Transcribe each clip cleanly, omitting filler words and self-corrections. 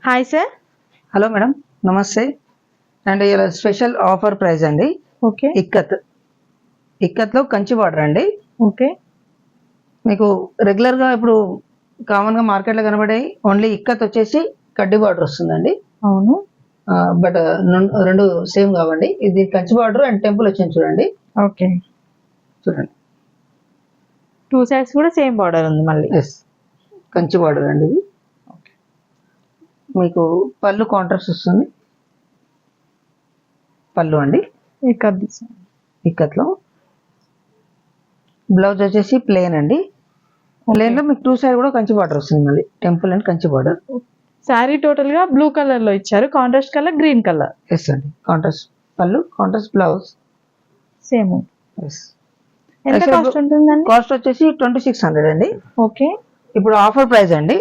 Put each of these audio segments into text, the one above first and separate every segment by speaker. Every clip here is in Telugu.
Speaker 1: Hi sir.
Speaker 2: హలో మేడం, నమస్తే. అండ్ ఇలా స్పెషల్ ఆఫర్ ప్రైస్ అండి.
Speaker 1: ఓకే.
Speaker 2: ఇక్కత్లో కంచి బార్డర్ అండి.
Speaker 1: ఓకే.
Speaker 2: మీకు రెగ్యులర్గా ఇప్పుడు కామన్గా మార్కెట్లో కనబడే ఓన్లీ ఇక్కత్ వచ్చేసి కడ్డీ బార్డర్ వస్తుందండి.
Speaker 1: అవును.
Speaker 2: బట్ రెండు సేమ్ కావండి. ఇది కంచి బార్డర్ అండ్ టెంపుల్ వచ్చింది చూడండి.
Speaker 1: ఓకే.
Speaker 2: చూడండి,
Speaker 1: 2 సైడ్స్ కూడా సేమ్ బార్డర్ ఉంది మళ్ళీ.
Speaker 2: ఎస్, కంచి బార్డర్ అండి. ఇది మీకు పళ్ళు కాంట్రాస్ట్ వస్తుంది. పళ్ళు అండి ఇక్కత్లో. బ్లౌజ్ వచ్చేసి ప్లేన్ అండి. ప్లేన్ లో మీకు 2 సైడ్ కూడా కంచి బార్డర్ వస్తుంది. మళ్ళీ temple and Kanchi border.
Speaker 1: Sari total గా బ్లూ కలర్ లో ఇచ్చారు. Contrast colour green colour.
Speaker 2: Yes అండి, కాంట్రాస్ట్ పళ్ళు, కాంట్రాస్ట్ బ్లౌజ్
Speaker 1: సేమ్.
Speaker 2: ఎస్.
Speaker 1: ఎంత కాస్ట్ ఉంటుందండి?
Speaker 2: కాస్ట్ వచ్చేసి 2600 అండి.
Speaker 1: ఓకే.
Speaker 2: ఇప్పుడు ఆఫర్ ప్రైస్ అండి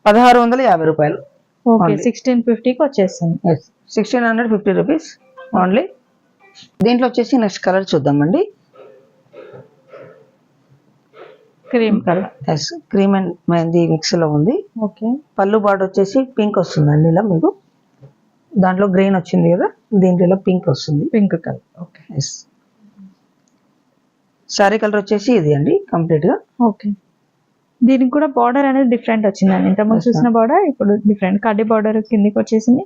Speaker 2: 1650 రూపాయలు.
Speaker 1: ఓకే, 1650కి వచ్చేస్తుంది.
Speaker 2: 1650 రూపీస్ ఓన్లీ. దీంట్లో వచ్చేసి నెక్స్ట్ కలర్ చూద్దామండి.
Speaker 1: Cream colour.
Speaker 2: Yes, cream and mehndi mix లో ఉంది.
Speaker 1: ఓకే.
Speaker 2: పళ్ళు బార్డర్ వచ్చేసి పింక్ వస్తుందండి. ఇలా మీకు దాంట్లో గ్రీన్ వచ్చింది కదా, దీంట్లో పింక్ వస్తుంది.
Speaker 1: Pink colour. Okay.
Speaker 2: Yes. Sari colour వచ్చేసి ఇది అండి కంప్లీట్ గా.
Speaker 1: ఓకే. దీనికి కూడా బార్డర్ అనేది డిఫరెంట్ వచ్చిందండి. ఇంతకుముందు చూసిన బార్డర్ ఇప్పుడు డిఫరెంట్. కడ్డీ బార్డర్ కిందికి వచ్చేసింది,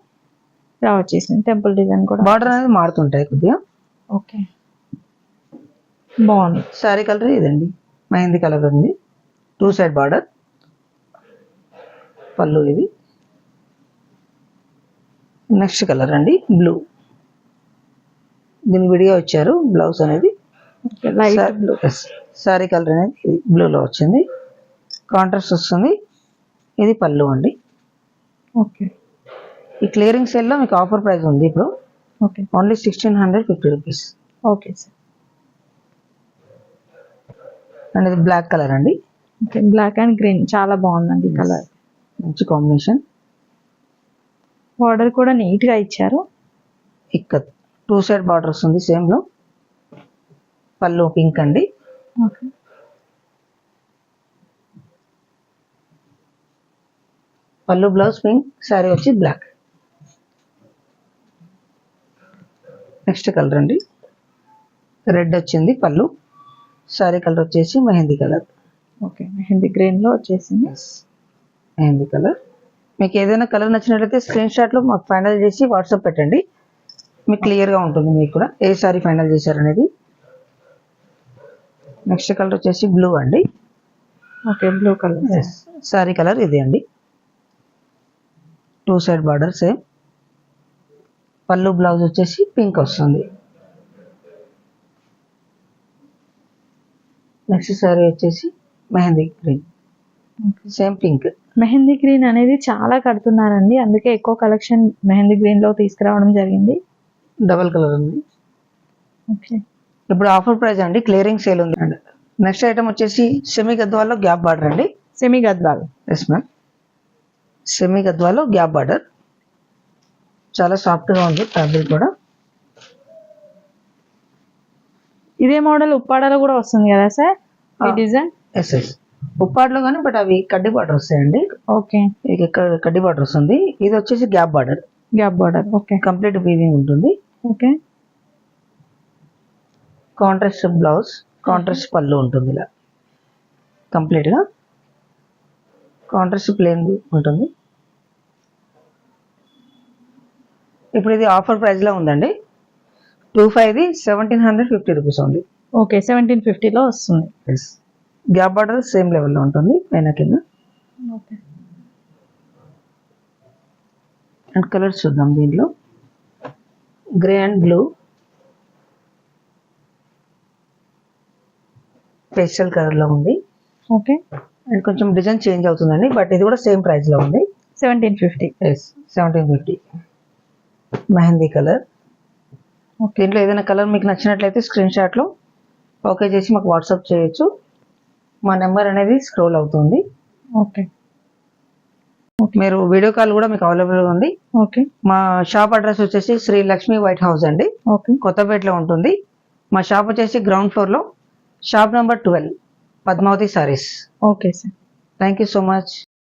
Speaker 1: ఇలా వచ్చేసింది. టెంపుల్ డిజైన్ కూడా
Speaker 2: బార్డర్ అనేది మారుతుంటాయి కొద్దిగా.
Speaker 1: ఓకే, బాగుంది.
Speaker 2: సారీ కలర్ ఇదండి, మెహందీ కలర్ ఉంది. 2 సైడ్ బార్డర్. పళ్ళు ఇది. నెక్స్ట్ కలర్ అండి బ్లూ. దీని విడిగా వచ్చారు బ్లౌజ్ అనేది.
Speaker 1: Light blue.
Speaker 2: సారీ కలర్ అనేది బ్లూలో వచ్చింది, కాంట్రాస్ట్ వస్తుంది. ఇది పళ్ళు అండి.
Speaker 1: ఓకే.
Speaker 2: ఈ క్లియరింగ్ సేల్ లో మీకు ఆఫర్ ప్రైస్ ఉంది ఇప్పుడు.
Speaker 1: Okay.
Speaker 2: Only 1650 rupees.
Speaker 1: Okay sir.
Speaker 2: And ఇది బ్లాక్ కలర్ అండి.
Speaker 1: ఓకే, బ్లాక్ అండ్ గ్రీన్ చాలా బాగుందండి కలర్.
Speaker 2: మంచి కాంబినేషన్.
Speaker 1: బార్డర్ కూడా నీట్ గా ఇచ్చారు.
Speaker 2: ఇక్కడ 2 సైడ్ బార్డర్ వస్తుంది సేమ్ లో. పళ్ళు పింక్ అండి.
Speaker 1: ఓకే.
Speaker 2: పళ్ళు బ్లౌజ్ పింక్, శారీ వచ్చి బ్లాక్. నెక్స్ట్ కలర్ అండి రెడ్ వచ్చింది. పళ్ళు, శారీ కలర్ వచ్చేసి mehndi colour.
Speaker 1: Okay, mehndi green లో వచ్చేసింది.
Speaker 2: మెహందీ కలర్. మీకు ఏదైనా కలర్ నచ్చినట్లయితే స్క్రీన్ షాట్ లో మాకు ఫైనల్ చేసి వాట్సాప్ పెట్టండి. మీకు క్లియర్ గా ఉంటుంది మీకు కూడా ఏ సారీ ఫైనల్ చేశారనేది. నెక్స్ట్ కలర్ వచ్చేసి బ్లూ అండి.
Speaker 1: Okay, blue colour.
Speaker 2: Sorry colour ఇది అండి. 2 సైడ్ బార్డర్ సేమ్. పళ్ళు బ్లౌజ్ వచ్చేసి పింక్ వస్తుంది. నెక్స్ట్ సారీ వచ్చేసి mehndi green, same pink.
Speaker 1: Mehndi green అనేది చాలా కడుతున్నారండి, అందుకే ఎక్కువ కలెక్షన్ మెహందీ గ్రీన్ లో తీసుకురావడం జరిగింది.
Speaker 2: డబల్ కలర్ ఉంది.
Speaker 1: ఓకే.
Speaker 2: ఇప్పుడు ఆఫర్ ప్రైస్ అండి, క్లియరింగ్ సేల్ ఉంది అండి. నెక్స్ట్ ఐటమ్ వచ్చేసి సెమీ గద్వాల్లో గ్యాప్ బార్డర్ అండి.
Speaker 1: Semi Gadwal.
Speaker 2: Yes ma'am, semi గద్వాల్లో గ్యాప్ బార్డర్. చాలా సాఫ్ట్ గా ఉంది ఫ్యాబ్రిక్ కూడా.
Speaker 1: ఇదే మోడల్ ఉప్పాడలో కూడా వస్తుంది కదా సార్ ఈ డిజైన్?
Speaker 2: ఎస్ ఎస్, ఉప్పాడలో కానీ, బట్ అవి కడ్డీ బార్డర్ వస్తాయండి.
Speaker 1: ఓకే.
Speaker 2: కడ్డీ బార్డర్ వస్తుంది. ఇది వచ్చేసి gap border.
Speaker 1: Gap border. Okay.
Speaker 2: Complete weaving ఉంటుంది.
Speaker 1: ఓకే.
Speaker 2: కాంట్రాస్ట్ బ్లౌజ్, కాంట్రాస్ట్ పళ్ళు ఉంటుంది. ఇలా కంప్లీట్ గా కాంట్రాస్ట్ ప్లేన్ ఉంటుంది. ఇప్పుడు ఇది ఆఫర్ ప్రైస్ లో ఉందండి. 25 1750 రూపీస్ ఉంది.
Speaker 1: ఓకే, 1750 లో వస్తుంది.
Speaker 2: ఎస్, గ్యాప్ బార్డర్ సేమ్ లెవెల్లో ఉంటుంది పైన కింద.
Speaker 1: ఓకే.
Speaker 2: అండ్ కలర్స్ చూద్దాం. దీంట్లో grey and blue, pastel colour లో ఉంది.
Speaker 1: ఓకే.
Speaker 2: అండ్ కొంచెం డిజైన్ చేంజ్ అవుతుందండి, బట్ ఇది కూడా సేమ్ ప్రైస్ లో ఉంది.
Speaker 1: 1750.
Speaker 2: ఎస్, 1750. మెహందీ కలర్. దీంట్లో ఏదైనా కలర్ మీకు నచ్చినట్లయితే స్క్రీన్ షాట్ లో ఓకే చేసి మాకు వాట్సాప్ చేయొచ్చు. మా నెంబర్ అనేది స్క్రోల్ అవుతుంది.
Speaker 1: ఓకే.
Speaker 2: మీరు వీడియో కాల్ కూడా మీకు అవైలబుల్ గా ఉంది.
Speaker 1: ఓకే.
Speaker 2: మా షాప్ అడ్రస్ వచ్చేసి శ్రీ లక్ష్మి వైట్ హౌస్ అండి.
Speaker 1: ఓకే.
Speaker 2: కొత్తపేటలో ఉంటుంది. మా షాప్ వచ్చేసి గ్రౌండ్ ఫ్లోర్ లో, shop number 12, Padmavathi sarees.
Speaker 1: Okay sir.
Speaker 2: Thank you so much.